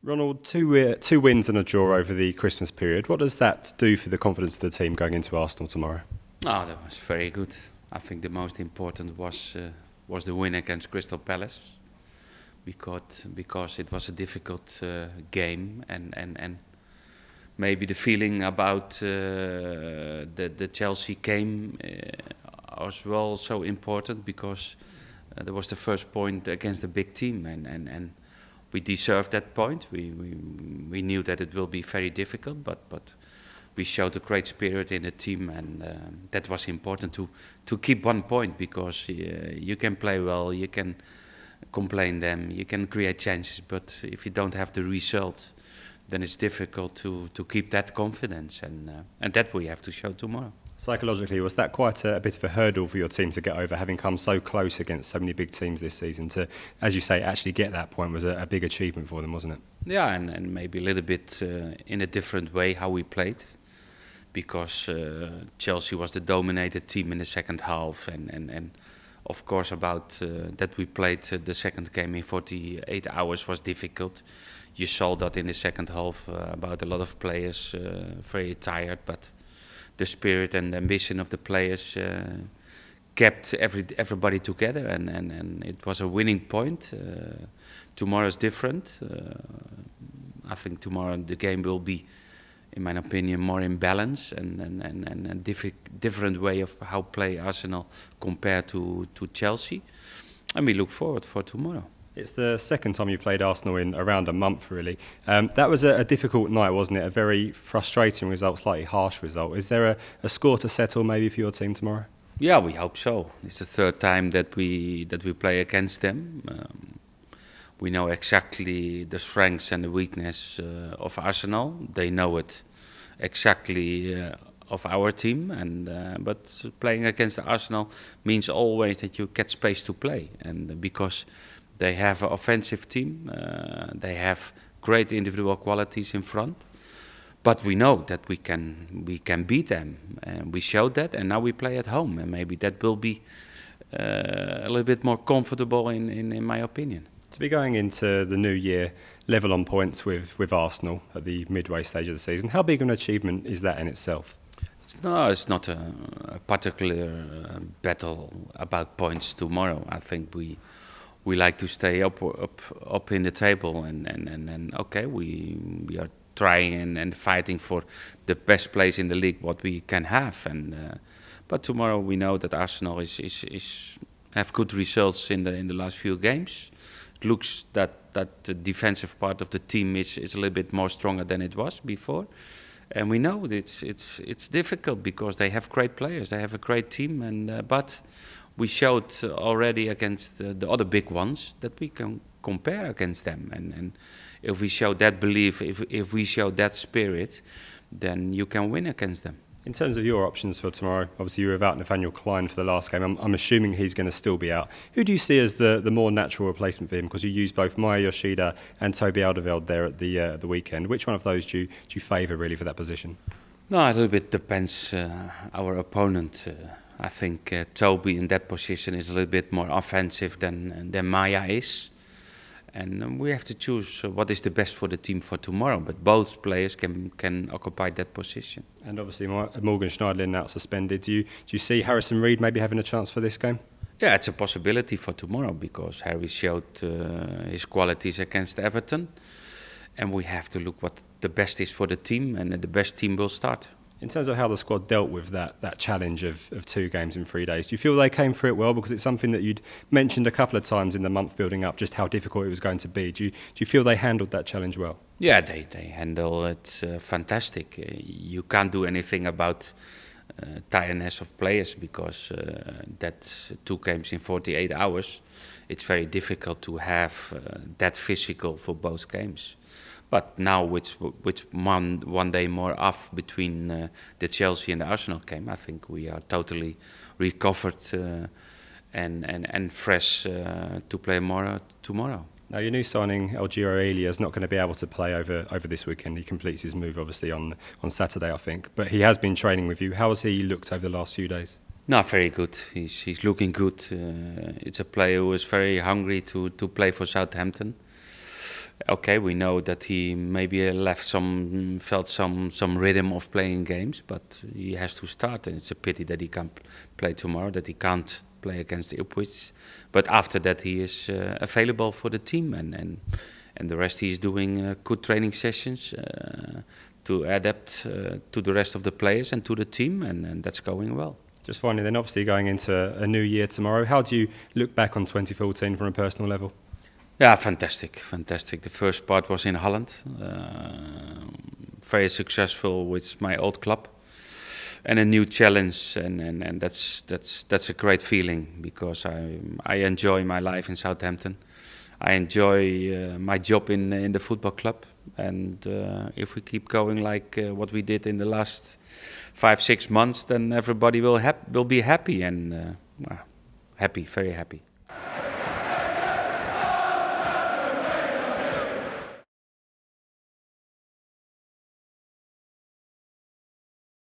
Ronald, two wins and a draw over the Christmas period. What does that do for the confidence of the team going into Arsenal tomorrow? Oh, that was very good. I think the most important was the win against Crystal Palace, because it was a difficult game, and maybe the feeling about the Chelsea game was well so important, because there was the first point against a big team, and we deserved that point. We knew that it will be very difficult, but we showed a great spirit in the team, and that was important to keep 1 point, because you can play well, you can complain them, you can create chances, but if you don't have the result, then it's difficult to keep that confidence, and that we have to show tomorrow. Psychologically, was that quite a bit of a hurdle for your team to get over, having come so close against so many big teams this season? To, as you say, actually get that point was a big achievement for them, wasn't it? Yeah, and maybe a little bit in a different way how we played, because Chelsea was the dominated team in the second half, and of course about that we played the second game in 48 hours was difficult. You saw that in the second half about a lot of players very tired, but the spirit and the ambition of the players kept everybody together, and it was a winning point. Tomorrow is different. I think tomorrow the game will be, in my opinion, more in balance, and a different way of how play Arsenal compared to Chelsea. And we look forward for tomorrow. It's the second time you played Arsenal in around a month, really. That was a difficult night, wasn't it? A very frustrating result, slightly harsh result. Is there a score to settle maybe for your team tomorrow? Yeah, we hope so. It's the third time that we play against them. We know exactly the strengths and the weakness of Arsenal. They know it exactly of our team, but playing against Arsenal means always that you get space to play, and because they have an offensive team, they have great individual qualities in front, but we know that we can beat them, and we showed that, and now we play at home, and maybe that will be a little bit more comfortable in my opinion. To be going into the new year level on points with Arsenal at the midway stage of the season, how big an achievement is that in itself? It's not a particular battle about points tomorrow. I think we like to stay up in the table, and okay, we are trying and fighting for the best place in the league what we can have, but tomorrow we know that Arsenal is have good results in the last few games. It looks that the defensive part of the team is a little bit more stronger than it was before, and we know it's difficult because they have great players, they have a great team, but we showed already against the other big ones that we can compare against them, and if we show that belief, if we show that spirit, then you can win against them. In terms of your options for tomorrow, obviously you were without Nathaniel Clyne for the last game. I'm assuming he's going to still be out. Who do you see as the more natural replacement for him? Because you used both Maya Yoshida and Toby Alderweireld there at the weekend. Which one of those do you favour really for that position? No, a little bit depends our opponent. I think Toby in that position is a little bit more offensive than Maya is. And we have to choose what is the best for the team for tomorrow. But both players can occupy that position. And obviously Morgan Schneiderlin now suspended. Do you see Harrison Reed maybe having a chance for this game? Yeah, it's a possibility for tomorrow, because Harry showed his qualities against Everton. And we have to look what the best is for the team, and the best team will start. In terms of how the squad dealt with that challenge of 2 games in 3 days, do you feel they came through it well? Because it's something that you'd mentioned a couple of times in the month building up, just how difficult it was going to be. Do you feel they handled that challenge well? Yeah, they handle it fantastic. You can't do anything about tiredness of players, because that 2 games in 48 hours, it's very difficult to have that physical for both games. But now, with one day more off between the Chelsea and the Arsenal game, I think we are totally recovered and fresh to play more tomorrow. Now, your new signing, El Giro Elia, is not going to be able to play over this weekend. He completes his move, obviously, on Saturday, I think. But he has been training with you. How has he looked over the last few days? No, very good. He's looking good. It's a player who is very hungry to play for Southampton. Okay, we know that he maybe felt some rhythm of playing games, but he has to start, and it's a pity that he can't play tomorrow, that he can't play against Ipswich. But after that, he is available for the team, and the rest he is doing good training sessions to adapt to the rest of the players and to the team, and that's going well. Just finally, then, obviously going into a new year tomorrow, how do you look back on 2014 from a personal level? Yeah, fantastic. The first part was in Holland, very successful with my old club, and a new challenge, and that's a great feeling, because I enjoy my life in Southampton. I enjoy my job in the football club, and if we keep going like what we did in the last 5-6 months, then everybody will be happy, and happy, very happy.